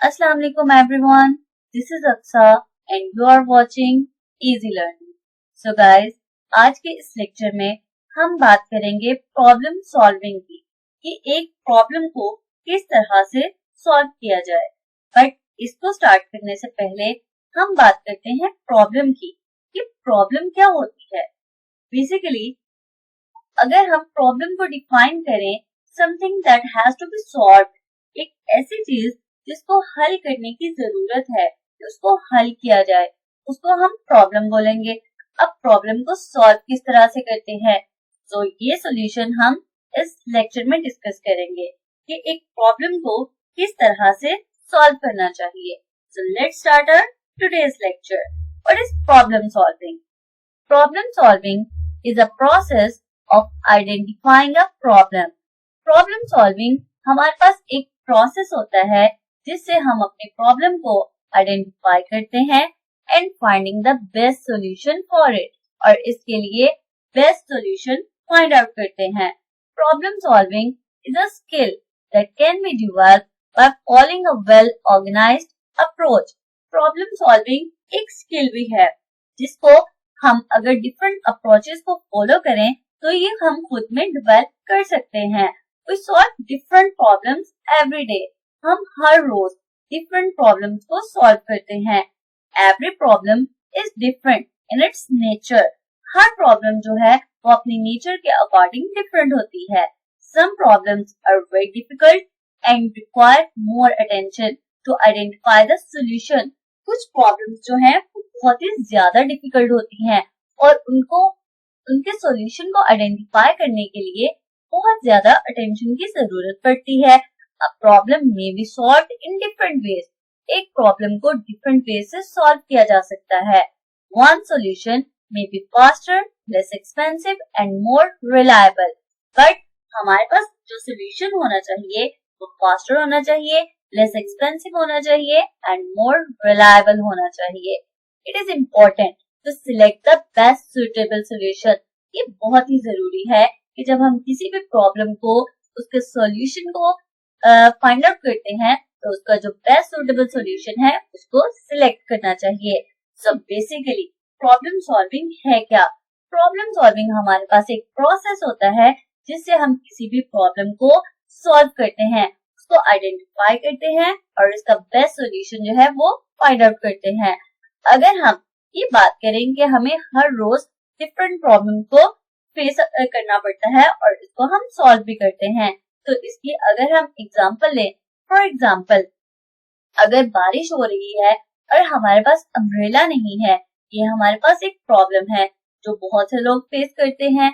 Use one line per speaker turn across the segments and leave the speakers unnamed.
Assalamu alaikum everyone. This is Aksa and you are watching Easy Learning. So guys, आज के इस lecture में हम बात करेंगे प्रॉब्लम सॉल्विंग की कि एक प्रॉब्लम को किस तरह से सॉल्व किया जाए। बट इसको स्टार्ट करने से पहले हम बात करते हैं प्रॉब्लम की कि प्रॉब्लम क्या होती है। बेसिकली अगर हम प्रॉब्लम को डिफाइन करें, something that has to be solved, एक ऐसी चीज जिसको हल करने की जरूरत है, उसको हल किया जाए, उसको हम प्रॉब्लम बोलेंगे। अब प्रॉब्लम को सॉल्व किस तरह से करते हैं, तो ये सॉल्यूशन हम इस लेक्चर में डिस्कस करेंगे कि एक प्रॉब्लम को किस तरह से सॉल्व करना चाहिए। So let's start our today's lecture. What is problem solving? Problem solving is a process of identifying a problem. Problem solving हमारे पास एक प्रोसेस होता है जिससे हम अपने प्रॉब्लम को आइडेंटिफाई करते हैं and finding the best solution for it, और इसके लिए बेस्ट सॉल्यूशन फाइंड आउट करते हैं। Problem solving is a skill that can be developed by following a well organized approach. Problem solving एक स्किल भी है जिसको हम अगर डिफरेंट अप्रोचेस को फॉलो करें तो ये हम खुद में डेवलप कर सकते हैं। We solve different problems every day. हम हर रोज डिफरेंट प्रॉब्लम्स को सॉल्व करते हैं। Every problem is different in its nature. Her problem जो है वो अपनी नेचर के अकॉर्डिंग डिफरेंट होती है। Some problems are very difficult and require more attention to identify the solution. कुछ प्रॉब्लम्स जो हैं वो बहुत ही ज्यादा डिफिकल्ट होती हैं और उनके सॉल्यूशन को आइडेंटिफाई करने के लिए बहुत ज्यादा अटेंशन की जरूरत पड़ती है। अ प्रॉब्लम में B solved in different ways. एक प्रॉब्लम को डिफरेंट वेज से सॉल्व किया जा सकता है। One solution may be faster, less expensive and more reliable. But हमारे पास जो सॉल्यूशन होना चाहिए वो फास्टर होना चाहिए, लेस एक्सपेंसिव होना चाहिए एंड मोर रिलायबल होना चाहिए। It is important to select the best suitable solution. ये बहुत ही जरूरी है कि जब हम किसी भी प्रॉब्लम को, उसके सॉल्यूशन को फाइंड आउट करते हैं तो उसका जो बेस्ट सुटेबल सॉल्यूशन है उसको सिलेक्ट करना चाहिए। सो बेसिकली प्रॉब्लम सॉल्विंग है क्या? प्रॉब्लम सॉल्विंग हमारे पास एक प्रोसेस होता है जिससे हम किसी भी प्रॉब्लम को सॉल्व करते हैं, उसको आइडेंटिफाई करते हैं और इसका बेस्ट सॉल्यूशन जो है वो फाइंड आउट करते हैं। अगर हम ये बात करें कि हमें हर रोज डिफरेंट प्रॉब्लम को फेस करना पड़ता है और इसको हम सॉल्व भी करते हैं, तो इसकी अगर हम एग्जांपल लें, फॉर एग्जांपल अगर बारिश हो रही है और हमारे पास अम्ब्रेला नहीं है, ये हमारे पास एक प्रॉब्लम है जो बहुत से लोग फेस करते हैं।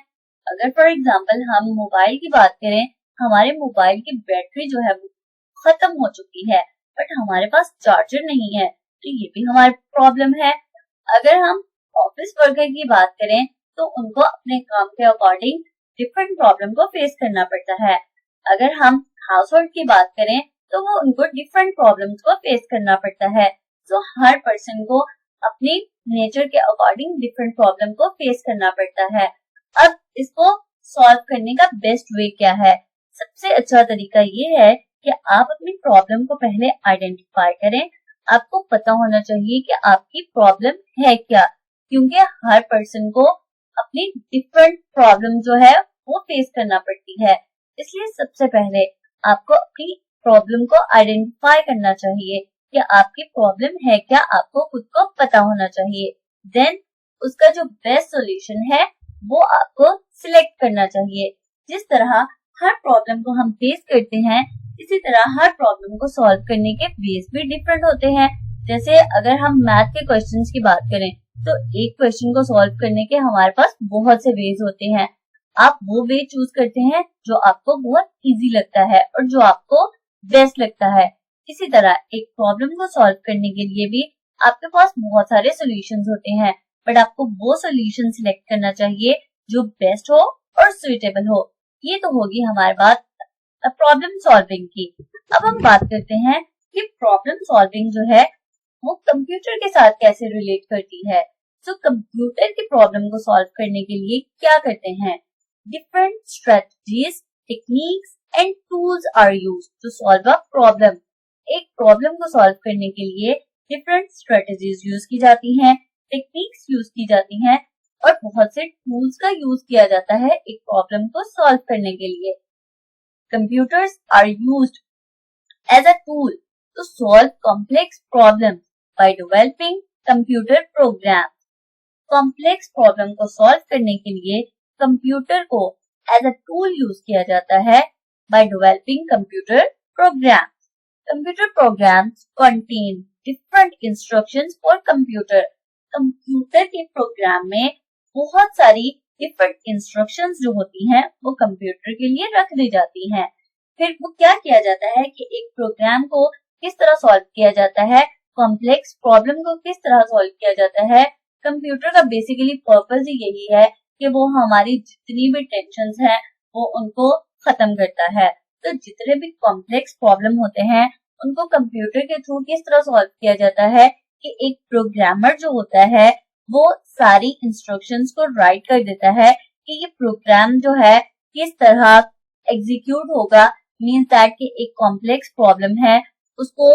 अगर फॉर एग्जांपल हम मोबाइल की बात करें, हमारे मोबाइल की बैटरी जो है वो खत्म हो चुकी है बट हमारे पास चार्जर नहीं है, तो ये भी हमारी प्रॉब्लम है। अगर हम ऑफिस वर्कर की बात करें तो उनको अपने काम के अकॉर्डिंग डिफरेंट प्रॉब्लम को फेस करना पड़ता है। अगर हम हाउस होल्ड की बात करें तो वो उनको डिफरेंट प्रॉब्लम्स को फेस करना पड़ता है। तो हर पर्सन को अपनी नेचर के अकॉर्डिंग डिफरेंट प्रॉब्लम को फेस करना पड़ता है। अब इसको सॉल्व करने का बेस्ट वे क्या है? सबसे अच्छा तरीका ये है कि आप अपनी प्रॉब्लम को पहले आइडेंटिफाई करें। आपको पता होना चाहिए कि आपकी प्रॉब्लम है क्या, क्योंकि हर पर्सन को अपनी डिफरेंट प्रॉब्लम जो है वो फेस करना पड़ती है। इसलिए सबसे पहले आपको अपनी प्रॉब्लम को आइडेंटिफाई करना चाहिए कि आपकी प्रॉब्लम है क्या, आपको खुद को पता होना चाहिए। देन उसका जो बेस्ट सॉल्यूशन है वो आपको सिलेक्ट करना चाहिए। जिस तरह हर प्रॉब्लम को हम फेस करते हैं, इसी तरह हर प्रॉब्लम को सॉल्व करने के वेज भी डिफरेंट होते हैं। जैसे अगर हम मैथ के क्वेश्चंस की बात करें तो एक क्वेश्चन को सॉल्व करने के हमारे पास बहुत से वेज होते हैं। आप वो वे चूज करते हैं जो आपको बहुत इजी लगता है और जो आपको बेस्ट लगता है। इसी तरह एक प्रॉब्लम को सॉल्व करने के लिए भी आपके पास बहुत सारे सोल्यूशंस होते हैं, बट आपको वो सोल्यूशन सिलेक्ट करना चाहिए जो बेस्ट हो और सुइटेबल हो। ये तो होगी हमारी बात प्रॉब्लम सॉल्विंग की। अब हम बात करते हैं कि प्रॉब्लम सॉल्विंग जो है वो कंप्यूटर के साथ कैसे रिलेट करती है। तो कंप्यूटर की प्रॉब्लम को सॉल्व करने के लिए क्या करते हैं? Different strategies, techniques and tools are used to solve a problem. एक प्रॉब्लम को सॉल्व करने के लिए डिफरेंट स्ट्रेटजीज यूज की जाती हैं, टेक्निक्स यूज की जाती हैं और बहुत से टूल्स का यूज किया जाता है एक प्रॉब्लम को सॉल्व करने के लिए। Computers are used as a tool to solve complex problems by developing computer program. Complex problem को सॉल्व करने के लिए कंप्यूटर को एज अ टूल यूज किया जाता है bye developing computer programme. Computer programs contain different instructions for computer. Computer के programme में बहुत सारी डिफरेंट इंस्ट्रक्शंस जो होती हैं वो कंप्यूटर के लिए रख दी जाती हैं। फिर वो क्या किया जाता है कि एक प्रोग्राम को किस तरह सॉल्व किया जाता है, कॉम्प्लेक्स प्रॉब्लम को किस तरह सॉल्व किया जाता है। कंप्यूटर का बेसिकली पर्पस ही यही है कि वो हमारी जितनी भी टेंशन्स हैं वो उनको खत्म करता है। तो जितने भी कॉम्प्लेक्स प्रॉब्लम होते हैं उनको कंप्यूटर के थ्रू किस तरह सॉल्व किया जाता है कि एक प्रोग्रामर जो होता है वो सारी इंस्ट्रक्शंस को राइट कर देता है कि ये प्रोग्राम जो है किस तरह एग्जीक्यूट होगा। मींस दैट कि एक कॉम्प्लेक्स प्रॉब्लम है उसको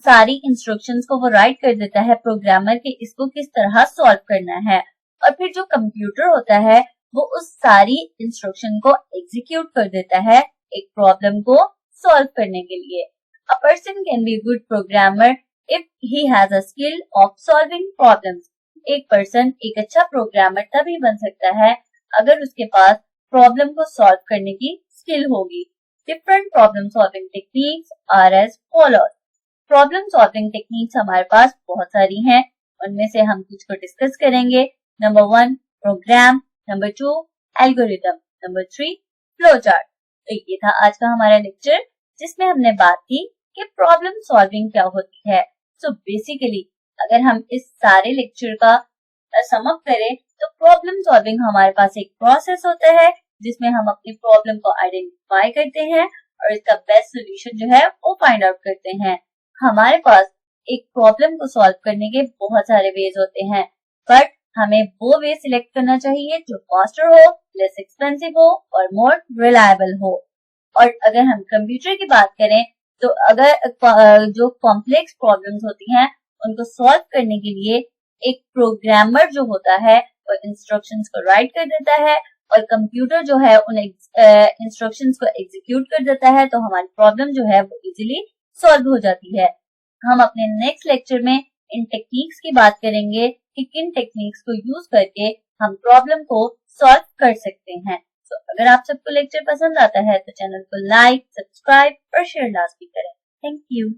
सारी इंस्ट्रक्शंस को वो राइट कर देता है प्रोग्रामर के इसको किस तरह सॉल्व करना है। और फिर जो कंप्यूटर होता है वो उस सारी इंस्ट्रक्शन को एग्जीक्यूट कर देता है एक प्रॉब्लम को सॉल्व करने के लिए। A person can be good programmer if he has a skill of solving problems. एक पर्सन एक अच्छा प्रोग्रामर तभी बन सकता है अगर उसके पास प्रॉब्लम को सॉल्व करने की स्किल होगी। Different problem solving techniques are as follows. Problem solving techniques हमारे पास बहुत सारी हैं, उनमें से हम कुछ को डिस्कस करेंगे। Number 1 program, number 2 algorithm, number 3 flow chart. तो ये था आज का हमारा लेक्चर जिसमें हमने बात की कि प्रॉब्लम सॉल्विंग क्या होती है। सो बेसिकली अगर हम इस सारे लेक्चर का सम अप करें तो प्रॉब्लम सॉल्विंग हमारे पास एक प्रोसेस होता है जिसमें हम अपनी प्रॉब्लम को आइडेंटिफाई करते हैं और इसका बेस्ट सोल्यूशन जो है वो फाइंड आउट करते हैं। हमारे पास एक प्रॉब्लम को सॉल्व करने के बहुत सारे वेज होते हैं, बट हमें वो वे सिलेक्ट करना चाहिए जो फास्टर हो, लेस एक्सपेंसिव हो और मोर रिलायबल हो। और अगर हम कंप्यूटर की बात करें तो अगर जो कॉम्प्लेक्स प्रॉब्लम्स होती हैं उनको सॉल्व करने के लिए एक प्रोग्रामर जो होता है वो इंस्ट्रक्शंस को राइट कर देता है और कंप्यूटर जो है उन इंस्ट्रक्शंस को एग्जीक्यूट कर देता है, तो हमारी प्रॉब्लम जो है वो इजीली सॉल्व हो जाती है। हम अपने नेक्स्ट लेक्चर में इन टेक्निक्स की बात करेंगे कि किन टेक्निक्स को यूज करके हम प्रॉब्लम को सॉल्व कर सकते हैं। तो अगर आप सबको लेक्चर पसंद आता है तो चैनल को लाइक, सब्सक्राइब और शेयर लाजमी करें। Thank you.